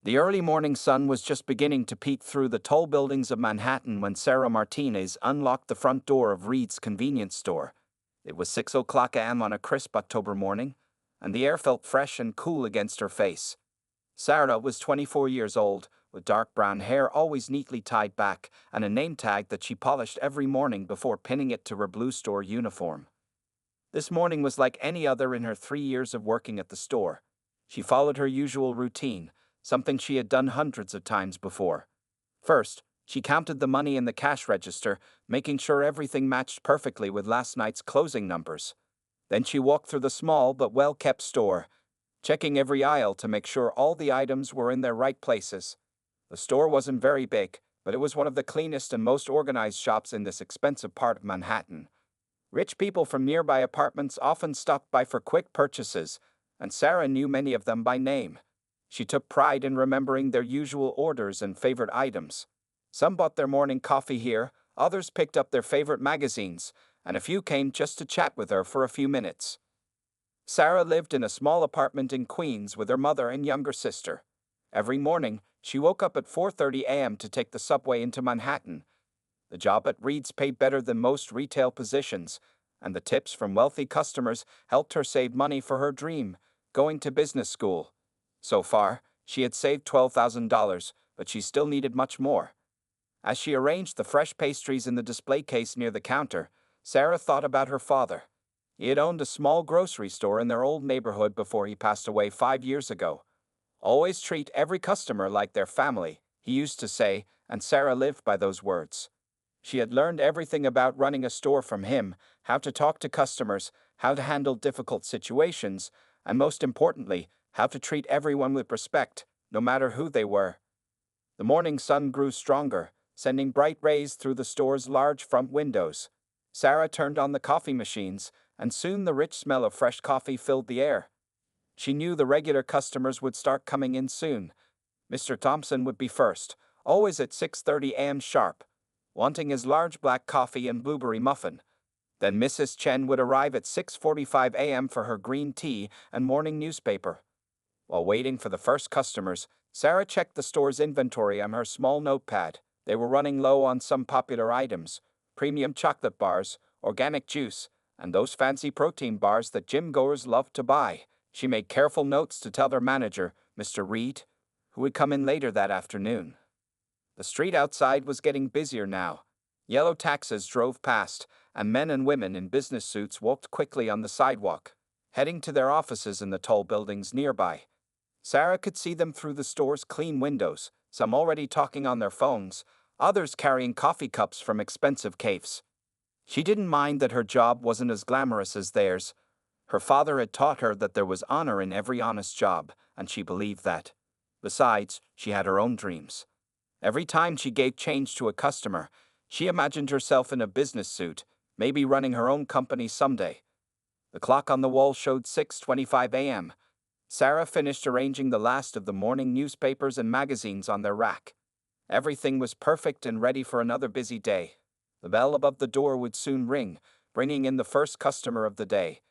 The early morning sun was just beginning to peek through the tall buildings of Manhattan when Sarah Martinez unlocked the front door of Reed's convenience store. It was 6 o'clock a.m. on a crisp October morning, and the air felt fresh and cool against her face. Sarah was 24 years old, with dark brown hair always neatly tied back and a name tag that she polished every morning before pinning it to her blue store uniform. This morning was like any other in her 3 years of working at the store. She followed her usual routine, something she had done hundreds of times before. First, she counted the money in the cash register, making sure everything matched perfectly with last night's closing numbers. Then she walked through the small but well-kept store, checking every aisle to make sure all the items were in their right places. The store wasn't very big, but it was one of the cleanest and most organized shops in this expensive part of Manhattan. Rich people from nearby apartments often stopped by for quick purchases, and Sarah knew many of them by name. She took pride in remembering their usual orders and favorite items. Some bought their morning coffee here, others picked up their favorite magazines, and a few came just to chat with her for a few minutes. Sarah lived in a small apartment in Queens with her mother and younger sister. Every morning, she woke up at 4:30 a.m. to take the subway into Manhattan. The job at Reed's paid better than most retail positions, and the tips from wealthy customers helped her save money for her dream, going to business school. So far, she had saved $12,000, but she still needed much more. As she arranged the fresh pastries in the display case near the counter, Sarah thought about her father. He had owned a small grocery store in their old neighborhood before he passed away 5 years ago. "Always treat every customer like their family," he used to say, and Sarah lived by those words. She had learned everything about running a store from him: how to talk to customers, how to handle difficult situations, and most importantly, how to treat everyone with respect, no matter who they were. The morning sun grew stronger, sending bright rays through the store's large front windows. Sarah turned on the coffee machines, and soon the rich smell of fresh coffee filled the air. She knew the regular customers would start coming in soon. Mr. Thompson would be first, always at 6:30 a.m. sharp, wanting his large black coffee and blueberry muffin. Then Mrs. Chen would arrive at 6:45 a.m. for her green tea and morning newspaper. While waiting for the first customers, Sarah checked the store's inventory on her small notepad. They were running low on some popular items: premium chocolate bars, organic juice, and those fancy protein bars that gym-goers loved to buy. She made careful notes to tell their manager, Mr. Reed, who would come in later that afternoon. The street outside was getting busier now. Yellow taxis drove past, and men and women in business suits walked quickly on the sidewalk, heading to their offices in the tall buildings nearby. Sarah could see them through the store's clean windows, some already talking on their phones, others carrying coffee cups from expensive cafes. She didn't mind that her job wasn't as glamorous as theirs. Her father had taught her that there was honor in every honest job, and she believed that. Besides, she had her own dreams. Every time she gave change to a customer, she imagined herself in a business suit, maybe running her own company someday. The clock on the wall showed 6:25 a.m. Sarah finished arranging the last of the morning newspapers and magazines on their rack. Everything was perfect and ready for another busy day. The bell above the door would soon ring, bringing in the first customer of the day.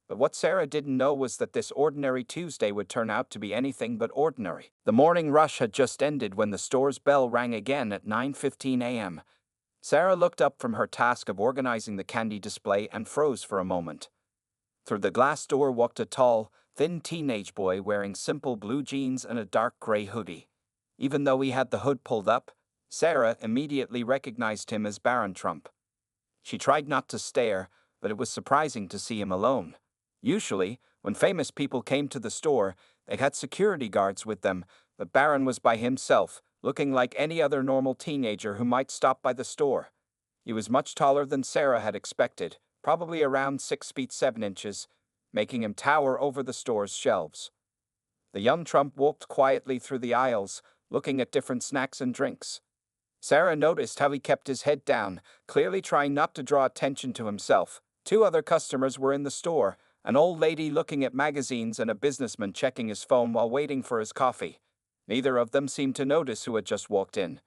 But what Sarah didn't know was that this ordinary Tuesday would turn out to be anything but ordinary. The morning rush had just ended when the store's bell rang again at 9:15 a.m. Sarah looked up from her task of organizing the candy display and froze for a moment. Through the glass door walked a tall, thin teenage boy wearing simple blue jeans and a dark gray hoodie. Even though he had the hood pulled up, Sarah immediately recognized him as Barron. She tried not to stare, but it was surprising to see him alone. Usually, when famous people came to the store, they had security guards with them, but Barron was by himself, looking like any other normal teenager who might stop by the store. He was much taller than Sarah had expected, probably around 6 feet 7 inches, making him tower over the store's shelves. The young Trump walked quietly through the aisles, looking at different snacks and drinks. Sarah noticed how he kept his head down, clearly trying not to draw attention to himself. 2 other customers were in the store, an old lady looking at magazines and a businessman checking his phone while waiting for his coffee. Neither of them seemed to notice who had just walked in.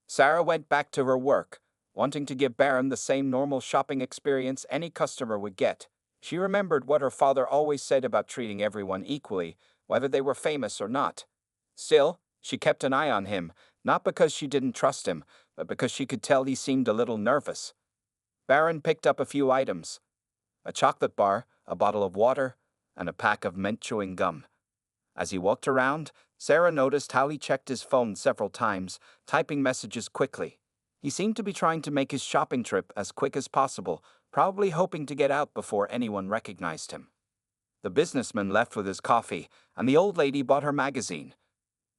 Sarah went back to her work, wanting to give Barron the same normal shopping experience any customer would get. She remembered what her father always said about treating everyone equally, whether they were famous or not. Still, She kept an eye on him, not because she didn't trust him, but because she could tell he seemed a little nervous. Barron picked up a few items: a chocolate bar, a bottle of water, and a pack of mint chewing gum. As he walked around, Sarah noticed how he checked his phone several times, typing messages quickly. He seemed to be trying to make his shopping trip as quick as possible, probably hoping to get out before anyone recognized him. The businessman left with his coffee, and the old lady bought her magazine.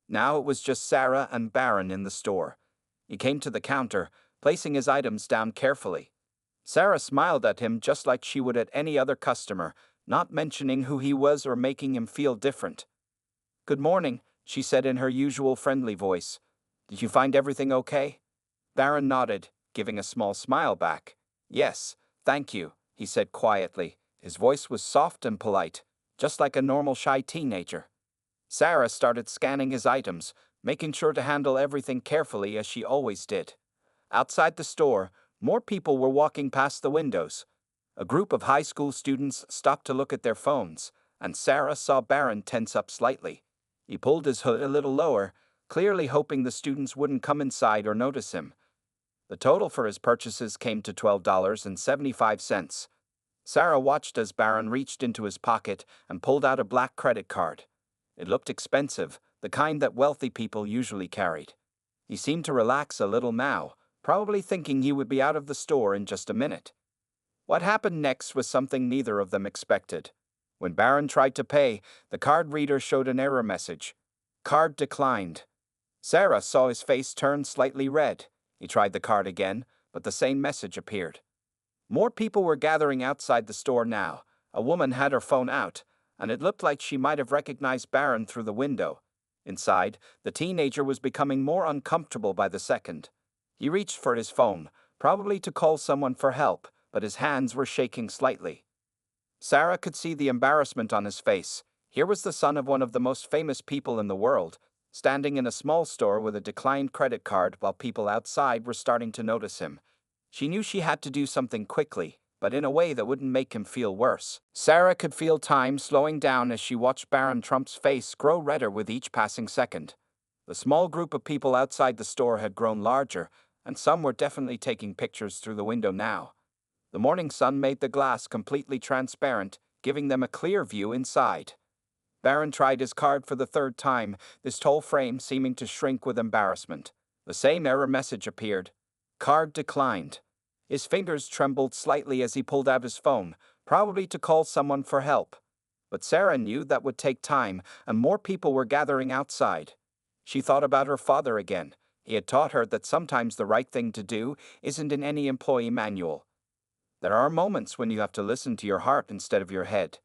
Now it was just Sarah and Barron in the store. He came to the counter, placing his items down carefully. Sarah smiled at him just like she would at any other customer, not mentioning who he was or making him feel different. "Good morning," she said in her usual friendly voice. "Did you find everything okay?" Barron nodded, giving a small smile back. "Yes, thank you," he said quietly. His voice was soft and polite, just like a normal shy teenager. Sarah started scanning his items, making sure to handle everything carefully as she always did. Outside the store, more people were walking past the windows. A group of high school students stopped to look at their phones, and Sarah saw Barron tense up slightly. He pulled his hood a little lower, clearly hoping the students wouldn't come inside or notice him. The total for his purchases came to $12.75. Sarah watched as Barron reached into his pocket and pulled out a black credit card. It looked expensive, the kind that wealthy people usually carried. He seemed to relax a little now, probably thinking he would be out of the store in just a minute. What happened next was something neither of them expected. When Barron tried to pay, the card reader showed an error message. "Card declined." Sarah saw his face turn slightly red. He tried the card again, but the same message appeared. More people were gathering outside the store now. A woman had her phone out, and it looked like she might have recognized Barron through the window. Inside, the teenager was becoming more uncomfortable by the second. He reached for his phone, probably to call someone for help, but his hands were shaking slightly. Sarah could see the embarrassment on his face. Here was the son of one of the most famous people in the world, standing in a small store with a declined credit card while people outside were starting to notice him. She knew she had to do something quickly, but in a way that wouldn't make him feel worse. Sarah could feel time slowing down as she watched Barron Trump's face grow redder with each passing second. The small group of people outside the store had grown larger, and some were definitely taking pictures through the window now. The morning sun made the glass completely transparent, giving them a clear view inside. Barron tried his card for the third time, this tall frame seeming to shrink with embarrassment. The same error message appeared. "Card declined." His fingers trembled slightly as he pulled out his phone, probably to call someone for help. But Sarah knew that would take time, and more people were gathering outside. She thought about her father again. He had taught her that sometimes the right thing to do isn't in any employee manual. There are moments when you have to listen to your heart instead of your head.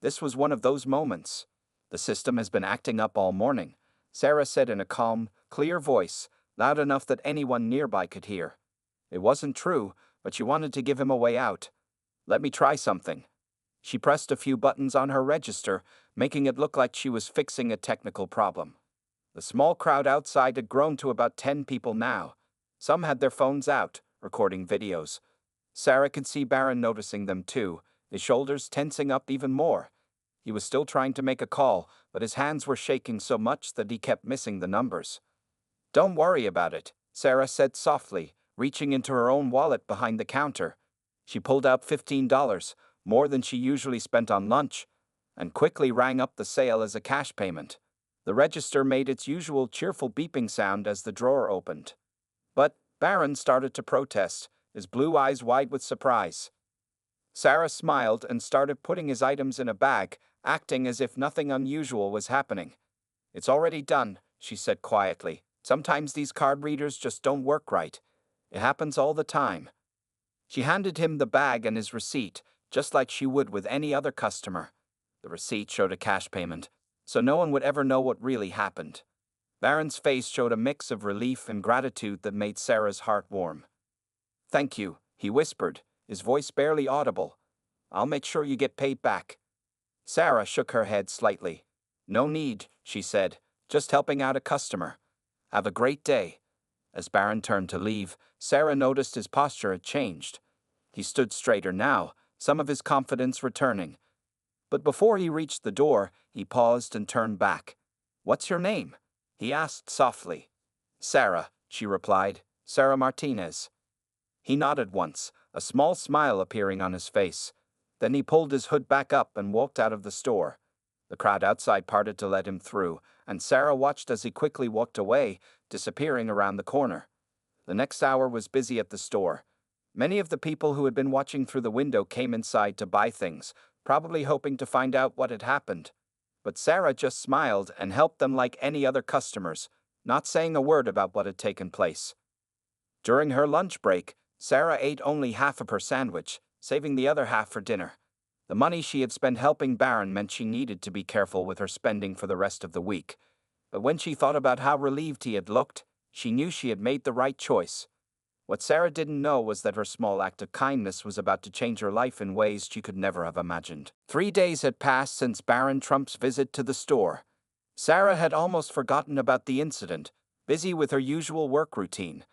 This was one of those moments. "The system has been acting up all morning," Sarah said in a calm, clear voice, loud enough that anyone nearby could hear. It wasn't true, but she wanted to give him a way out. "Let me try something." She pressed a few buttons on her register, making it look like she was fixing a technical problem. The small crowd outside had grown to about 10 people now. Some had their phones out, recording videos. Sarah could see Barron noticing them too, his shoulders tensing up even more. He was still trying to make a call, but his hands were shaking so much that he kept missing the numbers. "Don't worry about it," Sarah said softly, reaching into her own wallet behind the counter. She pulled out $15, more than she usually spent on lunch, and quickly rang up the sale as a cash payment. The register made its usual cheerful beeping sound as the drawer opened. But Barron started to protest, his blue eyes wide with surprise. Sarah smiled and started putting his items in a bag, acting as if nothing unusual was happening. "It's already done," she said quietly. "Sometimes these card readers just don't work right. It happens all the time." She handed him the bag and his receipt, just like she would with any other customer. The receipt showed a cash payment, so no one would ever know what really happened. Barron's face showed a mix of relief and gratitude that made Sarah's heart warm. "Thank you," he whispered, his voice barely audible. "I'll make sure you get paid back." Sarah shook her head slightly. "No need," she said, "just helping out a customer. Have a great day." As Barron turned to leave, Sarah noticed his posture had changed. He stood straighter now, some of his confidence returning. But before he reached the door, he paused and turned back. "What's your name?" he asked softly. Sarah, she replied. Sarah Martinez. He nodded once, a small smile appearing on his face. Then he pulled his hood back up and walked out of the store. The crowd outside parted to let him through, and Sarah watched as he quickly walked away, disappearing around the corner. The next hour was busy at the store. Many of the people who had been watching through the window came inside to buy things, probably hoping to find out what had happened. But Sarah just smiled and helped them like any other customers, not saying a word about what had taken place. During her lunch break, Sarah ate only half of her sandwich, saving the other half for dinner. The money she had spent helping Barron meant she needed to be careful with her spending for the rest of the week. But when she thought about how relieved he had looked, she knew she had made the right choice. What Sarah didn't know was that her small act of kindness was about to change her life in ways she could never have imagined. 3 days had passed since Barron Trump's visit to the store. Sarah had almost forgotten about the incident, busy with her usual work routine.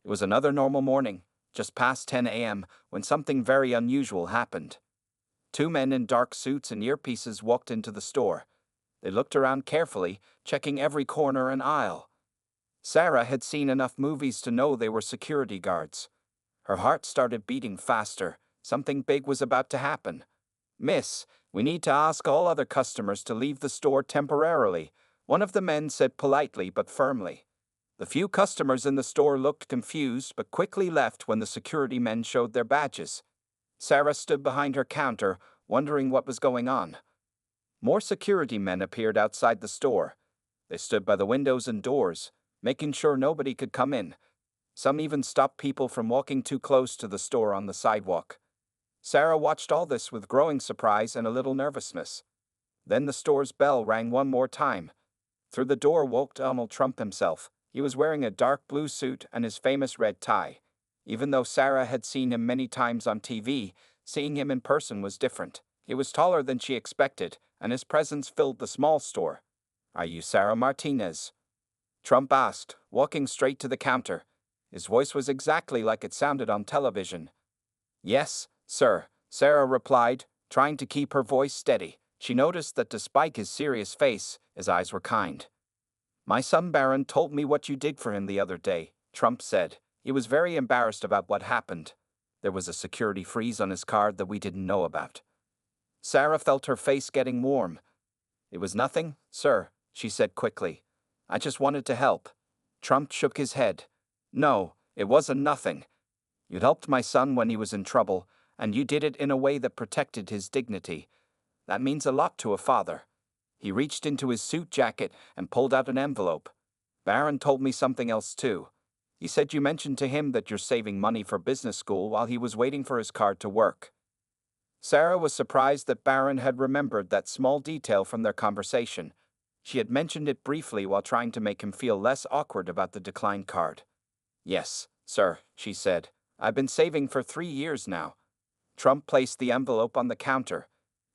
It was another normal morning, just past 10 a.m., when something very unusual happened. 2 men in dark suits and earpieces walked into the store. They looked around carefully, checking every corner and aisle. Sarah had seen enough movies to know they were security guards. Her heart started beating faster. Something big was about to happen. Miss, we need to ask all other customers to leave the store temporarily, one of the men said politely but firmly. The few customers in the store looked confused but quickly left when the security men showed their badges. Sarah stood behind her counter, wondering what was going on. More security men appeared outside the store. They stood by the windows and doors, making sure nobody could come in. Some even stopped people from walking too close to the store on the sidewalk. Sarah watched all this with growing surprise and a little nervousness. Then the store's bell rang one more time. Through the door walked Donald Trump himself. He was wearing a dark blue suit and his famous red tie. Even though Sarah had seen him many times on TV, seeing him in person was different. He was taller than she expected, and his presence filled the small store. Are you Sarah Martinez? Trump asked, walking straight to the counter. His voice was exactly like it sounded on television. Yes, sir, Sarah replied, trying to keep her voice steady. She noticed that despite his serious face, his eyes were kind. My son Barron told me what you did for him the other day, Trump said. He was very embarrassed about what happened. There was a security freeze on his card that we didn't know about. Sarah felt her face getting warm. It was nothing, sir, she said quickly. I just wanted to help. Trump shook his head. No, it wasn't nothing. You'd helped my son when he was in trouble, and you did it in a way that protected his dignity. That means a lot to a father. He reached into his suit jacket and pulled out an envelope. Barron told me something else too. He said you mentioned to him that you're saving money for business school while he was waiting for his card to work. Sarah was surprised that Barron had remembered that small detail from their conversation. She had mentioned it briefly while trying to make him feel less awkward about the declined card. Yes, sir, she said. I've been saving for 3 years now. Trump placed the envelope on the counter.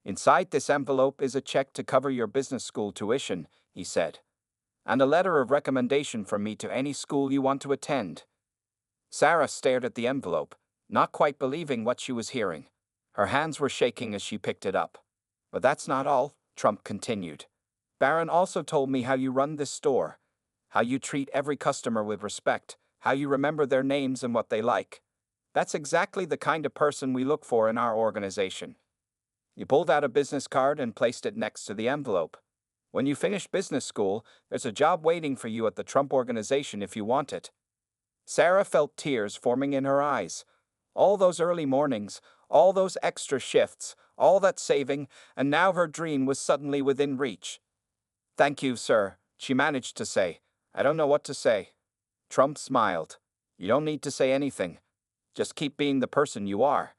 Inside this envelope is a check to cover your business school tuition, he said. And a letter of recommendation from me to any school you want to attend. Sarah stared at the envelope, not quite believing what she was hearing. Her hands were shaking as she picked it up. But that's not all, Trump continued. Barron also told me how you run this store, how you treat every customer with respect, how you remember their names and what they like. That's exactly the kind of person we look for in our organization. He pulled out a business card and placed it next to the envelope. When you finish business school, there's a job waiting for you at the Trump organization if you want it. Sarah felt tears forming in her eyes. All those early mornings, all those extra shifts, all that saving, and now her dream was suddenly within reach. Thank you, sir, she managed to say. I don't know what to say. Trump smiled. You don't need to say anything. Just keep being the person you are.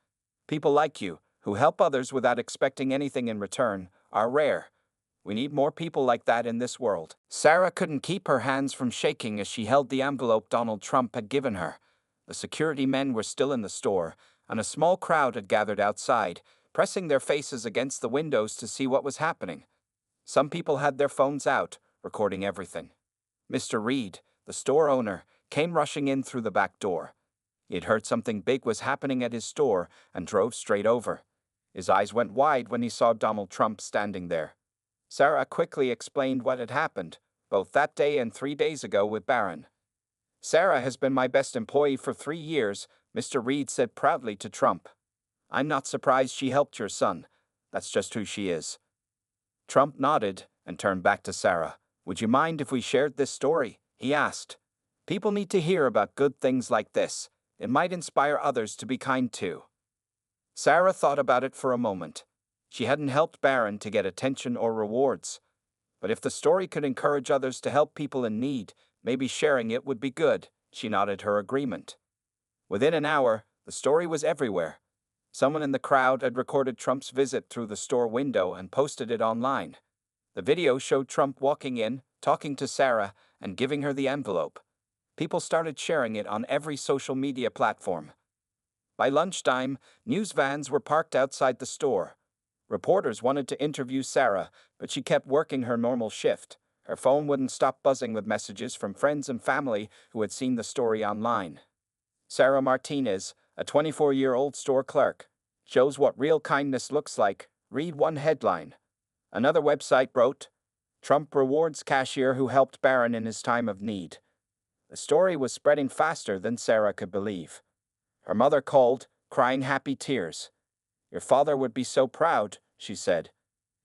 People like you, who help others without expecting anything in return, are rare. We need more people like that in this world. Sarah couldn't keep her hands from shaking as she held the envelope Donald Trump had given her. The security men were still in the store, and a small crowd had gathered outside, pressing their faces against the windows to see what was happening. Some people had their phones out, recording everything. Mr. Reed, the store owner, came rushing in through the back door. He had heard something big was happening at his store and drove straight over. His eyes went wide when he saw Donald Trump standing there. Sarah quickly explained what had happened, both that day and 3 days ago with Barron. Sarah has been my best employee for 3 years, Mr. Reed said proudly to Trump. I'm not surprised she helped your son. That's just who she is. Trump nodded and turned back to Sarah. Would you mind if we shared this story? He asked. People need to hear about good things like this. It might inspire others to be kind too. Sarah thought about it for a moment. She hadn't helped Barron to get attention or rewards. But if the story could encourage others to help people in need, maybe sharing it would be good. She nodded her agreement. Within an hour, the story was everywhere. Someone in the crowd had recorded Trump's visit through the store window and posted it online. The video showed Trump walking in, talking to Sarah, and giving her the envelope. People started sharing it on every social media platform. By lunchtime, news vans were parked outside the store. Reporters wanted to interview Sarah, but she kept working her normal shift. Her phone wouldn't stop buzzing with messages from friends and family who had seen the story online. Sarah Martinez, a 24-year-old store clerk, shows what real kindness looks like. Read one headline. Another website wrote, Trump rewards cashier who helped Barron in his time of need. The story was spreading faster than Sarah could believe. Her mother called, crying happy tears. Your father would be so proud, she said.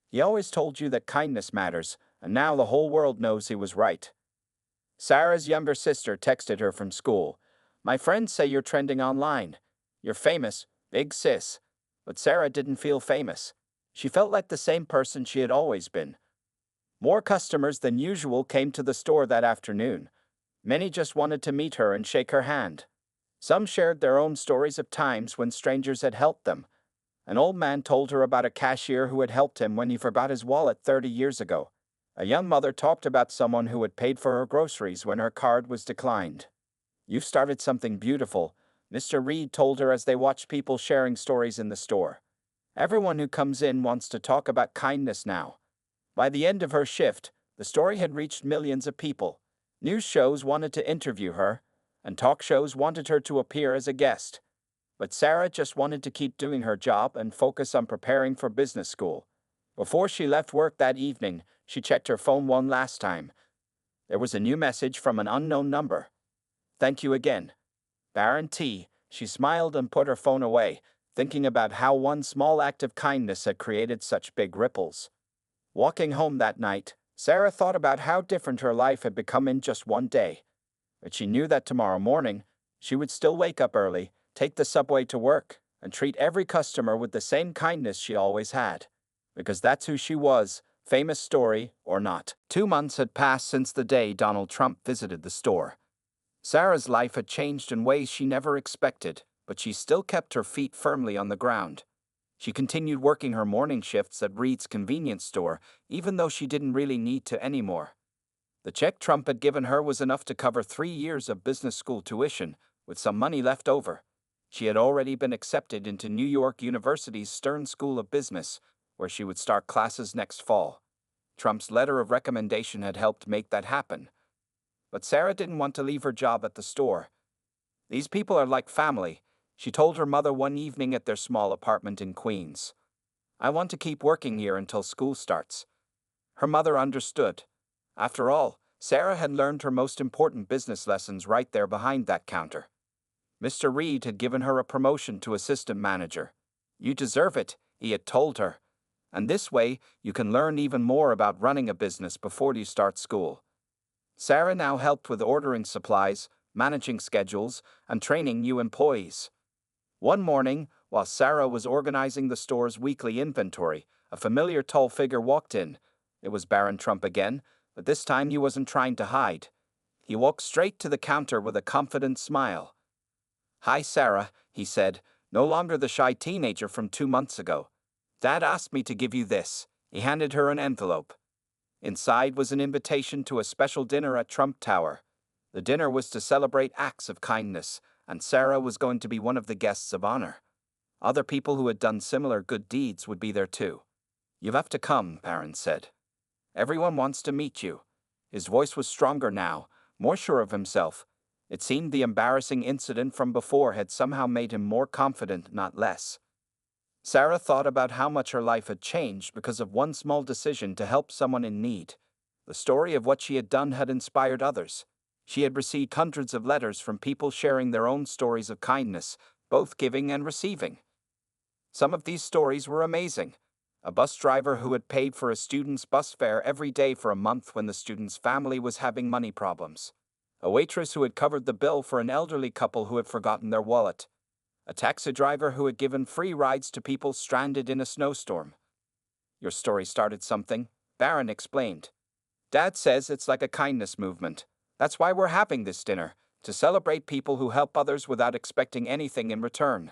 He always told you that kindness matters, and now the whole world knows he was right. Sarah's younger sister texted her from school. My friends say you're trending online. You're famous, big sis. But Sarah didn't feel famous. She felt like the same person she had always been. More customers than usual came to the store that afternoon. Many just wanted to meet her and shake her hand. Some shared their own stories of times when strangers had helped them. An old man told her about a cashier who had helped him when he forgot his wallet 30 years ago. A young mother talked about someone who had paid for her groceries when her card was declined. You've started something beautiful, Mr. Reed told her as they watched people sharing stories in the store. Everyone who comes in wants to talk about kindness now. By the end of her shift, the story had reached millions of people. News shows wanted to interview her, and talk shows wanted her to appear as a guest. But Sarah just wanted to keep doing her job and focus on preparing for business school. Before she left work that evening, she checked her phone one last time. There was a new message from an unknown number. Thank you again. Barron T. She smiled and put her phone away, thinking about how one small act of kindness had created such big ripples. Walking home that night, Sarah thought about how different her life had become in just one day. But she knew that tomorrow morning, she would still wake up early, take the subway to work, and treat every customer with the same kindness she always had. Because that's who she was, famous story or not. 2 months had passed since the day Donald Trump visited the store. Sarah's life had changed in ways she never expected, but she still kept her feet firmly on the ground. She continued working her morning shifts at Reed's convenience store, even though she didn't really need to anymore. The check Trump had given her was enough to cover 3 years of business school tuition, with some money left over. She had already been accepted into New York University's Stern School of Business, where she would start classes next fall. Trump's letter of recommendation had helped make that happen. But Sarah didn't want to leave her job at the store. These people are like family, she told her mother one evening at their small apartment in Queens. I want to keep working here until school starts. Her mother understood. After all, Sarah had learned her most important business lessons right there behind that counter. Mr. Reed had given her a promotion to assistant manager. You deserve it, he had told her. And this way, you can learn even more about running a business before you start school. Sarah now helped with ordering supplies, managing schedules, and training new employees. One morning, while Sarah was organizing the store's weekly inventory, a familiar tall figure walked in. It was Barron Trump again, but this time he wasn't trying to hide. He walked straight to the counter with a confident smile. Hi, Sarah, he said, no longer the shy teenager from 2 months ago. Dad asked me to give you this. He handed her an envelope. Inside was an invitation to a special dinner at Trump Tower. The dinner was to celebrate acts of kindness, and Sarah was going to be one of the guests of honor. Other people who had done similar good deeds would be there too. You have to come, Barron said. Everyone wants to meet you. His voice was stronger now, more sure of himself. It seemed the embarrassing incident from before had somehow made him more confident, not less. Sarah thought about how much her life had changed because of one small decision to help someone in need. The story of what she had done had inspired others. She had received hundreds of letters from people sharing their own stories of kindness, both giving and receiving. Some of these stories were amazing. A bus driver who had paid for a student's bus fare every day for a month when the student's family was having money problems. A waitress who had covered the bill for an elderly couple who had forgotten their wallet. A taxi driver who had given free rides to people stranded in a snowstorm. Your story started something, Barron explained. Dad says it's like a kindness movement. That's why we're having this dinner, to celebrate people who help others without expecting anything in return.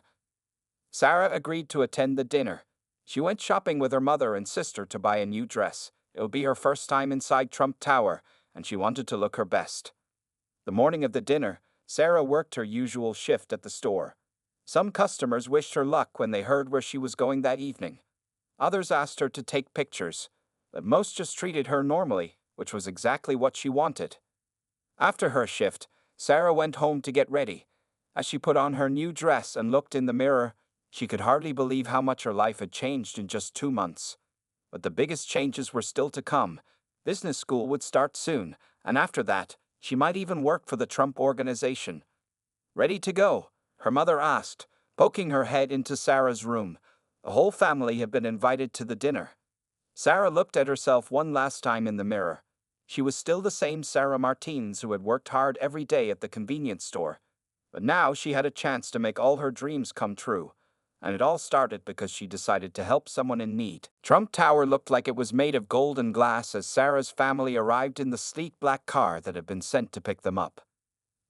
Sarah agreed to attend the dinner. She went shopping with her mother and sister to buy a new dress. It would be her first time inside Trump Tower, and she wanted to look her best. The morning of the dinner, Sarah worked her usual shift at the store. Some customers wished her luck when they heard where she was going that evening. Others asked her to take pictures, but most just treated her normally, which was exactly what she wanted. After her shift, Sarah went home to get ready. As she put on her new dress and looked in the mirror, she could hardly believe how much her life had changed in just 2 months. But the biggest changes were still to come. Business school would start soon, and after that, she might even work for the Trump organization. Ready to go? Her mother asked, poking her head into Sarah's room. The whole family had been invited to the dinner. Sarah looked at herself one last time in the mirror. She was still the same Sarah Martins who had worked hard every day at the convenience store. But now she had a chance to make all her dreams come true. And it all started because she decided to help someone in need. Trump Tower looked like it was made of gold and glass as Sarah's family arrived in the sleek black car that had been sent to pick them up.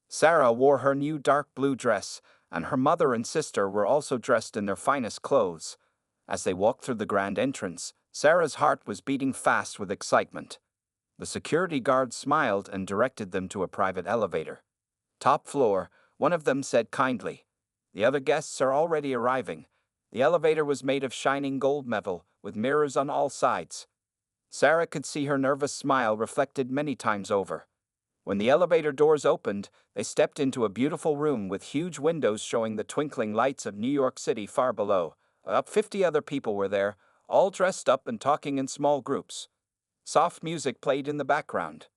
Sarah wore her new dark blue dress, and her mother and sister were also dressed in their finest clothes. As they walked through the grand entrance, Sarah's heart was beating fast with excitement. The security guard smiled and directed them to a private elevator. Top floor, one of them said kindly. The other guests are already arriving. The elevator was made of shining gold metal, with mirrors on all sides. Sarah could see her nervous smile reflected many times over. When the elevator doors opened, they stepped into a beautiful room with huge windows showing the twinkling lights of New York City far below. About 50 other people were there, all dressed up and talking in small groups. Soft music played in the background.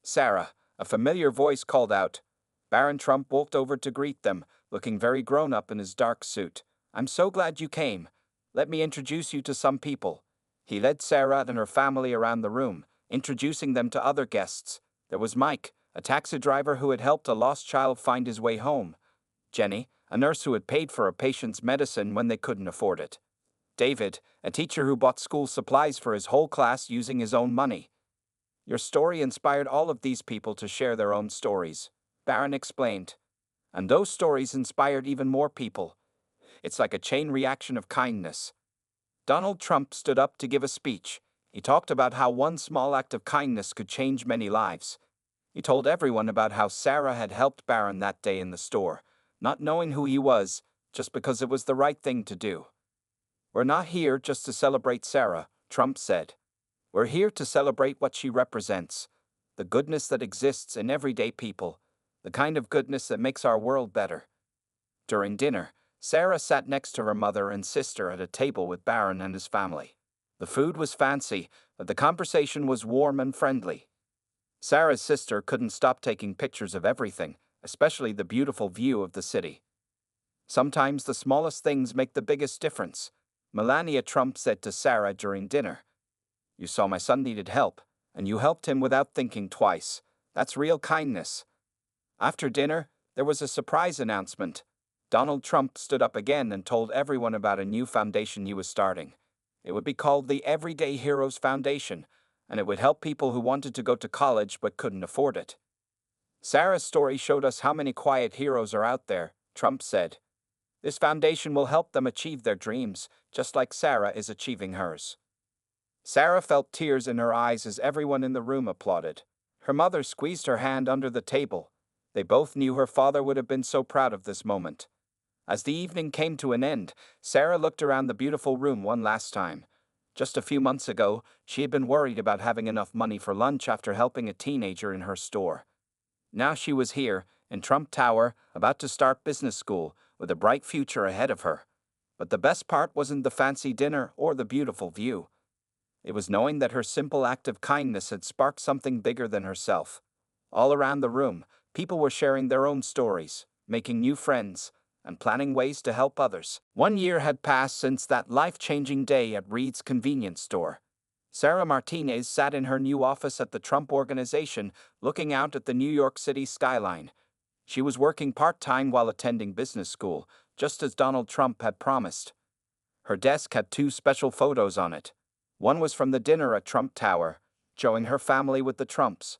Sarah, a familiar voice called out. Barron Trump walked over to greet them, looking very grown-up in his dark suit. I'm so glad you came. Let me introduce you to some people. He led Sarah and her family around the room, introducing them to other guests. There was Mike, a taxi driver who had helped a lost child find his way home. Jenny, a nurse who had paid for a patient's medicine when they couldn't afford it. David, a teacher who bought school supplies for his whole class using his own money. Your story inspired all of these people to share their own stories, Barron explained. And those stories inspired even more people. It's like a chain reaction of kindness. Donald Trump stood up to give a speech. He talked about how one small act of kindness could change many lives. He told everyone about how Sarah had helped Barron that day in the store, not knowing who he was, just because it was the right thing to do. We're not here just to celebrate Sarah, Trump said. We're here to celebrate what she represents, the goodness that exists in everyday people, the kind of goodness that makes our world better. During dinner, Sarah sat next to her mother and sister at a table with Barron and his family. The food was fancy, but the conversation was warm and friendly. Sarah's sister couldn't stop taking pictures of everything, especially the beautiful view of the city. Sometimes the smallest things make the biggest difference, Melania Trump said to Sarah during dinner. You saw my son needed help, and you helped him without thinking twice. That's real kindness. After dinner, there was a surprise announcement. Donald Trump stood up again and told everyone about a new foundation he was starting. It would be called the Everyday Heroes Foundation, and it would help people who wanted to go to college but couldn't afford it. Sarah's story showed us how many quiet heroes are out there, Trump said. This foundation will help them achieve their dreams, just like Sarah is achieving hers. Sarah felt tears in her eyes as everyone in the room applauded. Her mother squeezed her hand under the table. They both knew her father would have been so proud of this moment. As the evening came to an end, Sarah looked around the beautiful room one last time. Just a few months ago, she had been worried about having enough money for lunch after helping a teenager in her store. Now she was here, in Trump Tower, about to start business school, with a bright future ahead of her. But the best part wasn't the fancy dinner or the beautiful view. It was knowing that her simple act of kindness had sparked something bigger than herself. All around the room, people were sharing their own stories, making new friends, and planning ways to help others. 1 year had passed since that life-changing day at Reed's convenience store. Sarah Martinez sat in her new office at the Trump Organization, looking out at the New York City skyline. She was working part-time while attending business school, just as Donald Trump had promised. Her desk had two special photos on it. One was from the dinner at Trump Tower, showing her family with the Trumps.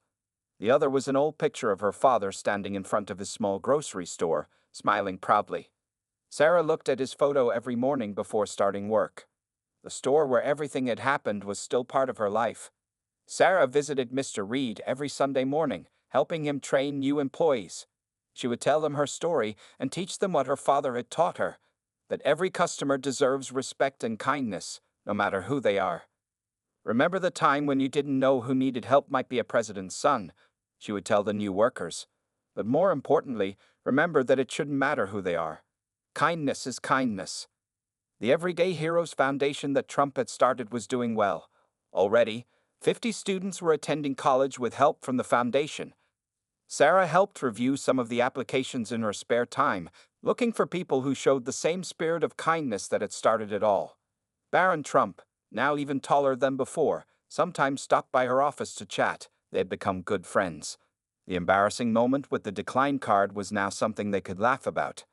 The other was an old picture of her father standing in front of his small grocery store, smiling proudly. Sarah looked at his photo every morning before starting work. The store where everything had happened was still part of her life. Sarah visited Mr. Reed every Sunday morning, helping him train new employees. She would tell them her story and teach them what her father had taught her, that every customer deserves respect and kindness, no matter who they are. Remember the time when you didn't know who needed help might be a president's son, she would tell the new workers. But more importantly, remember that it shouldn't matter who they are. Kindness is kindness. The Everyday Heroes Foundation that Trump had started was doing well. Already, 50 students were attending college with help from the foundation. Sarah helped review some of the applications in her spare time, looking for people who showed the same spirit of kindness that had started it all. Barron Trump, now even taller than before, sometimes stopped by her office to chat. They had become good friends. The embarrassing moment with the decline card was now something they could laugh about.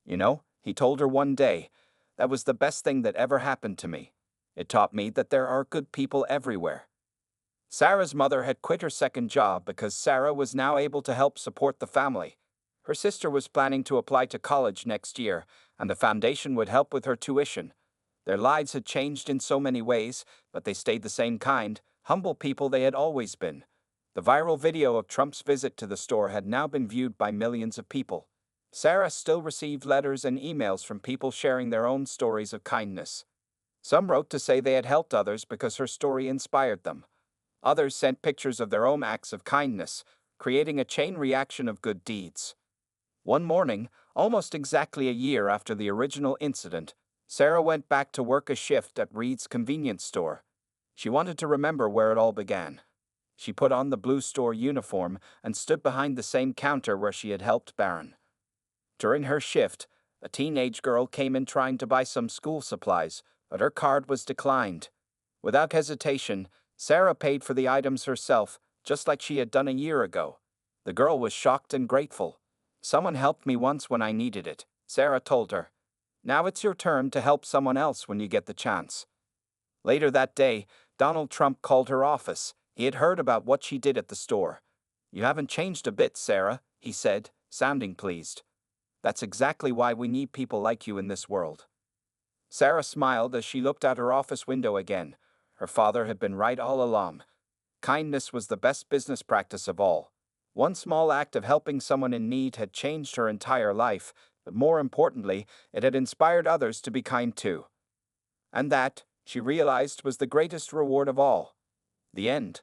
You know, he told her one day, that was the best thing that ever happened to me. It taught me that there are good people everywhere. Sarah's mother had quit her second job because Sarah was now able to help support the family. Her sister was planning to apply to college next year, and the foundation would help with her tuition. Their lives had changed in so many ways, but they stayed the same kind, humble people they had always been. The viral video of Trump's visit to the store had now been viewed by millions of people. Sarah still received letters and emails from people sharing their own stories of kindness. Some wrote to say they had helped others because her story inspired them. Others sent pictures of their own acts of kindness, creating a chain reaction of good deeds. One morning, almost exactly a year after the original incident, Sarah went back to work a shift at Reed's convenience store. She wanted to remember where it all began. She put on the blue store uniform and stood behind the same counter where she had helped Barron. During her shift, a teenage girl came in trying to buy some school supplies, but her card was declined. Without hesitation, Sarah paid for the items herself, just like she had done a year ago. The girl was shocked and grateful. Someone helped me once when I needed it, Sarah told her. Now it's your turn to help someone else when you get the chance. Later that day, Donald Trump called her office. He had heard about what she did at the store. You haven't changed a bit, Sarah, he said, sounding pleased. That's exactly why we need people like you in this world. Sarah smiled as she looked out her office window again. Her father had been right all along. Kindness was the best business practice of all. One small act of helping someone in need had changed her entire life, but more importantly, it had inspired others to be kind too. And that, she realized, was the greatest reward of all. The end.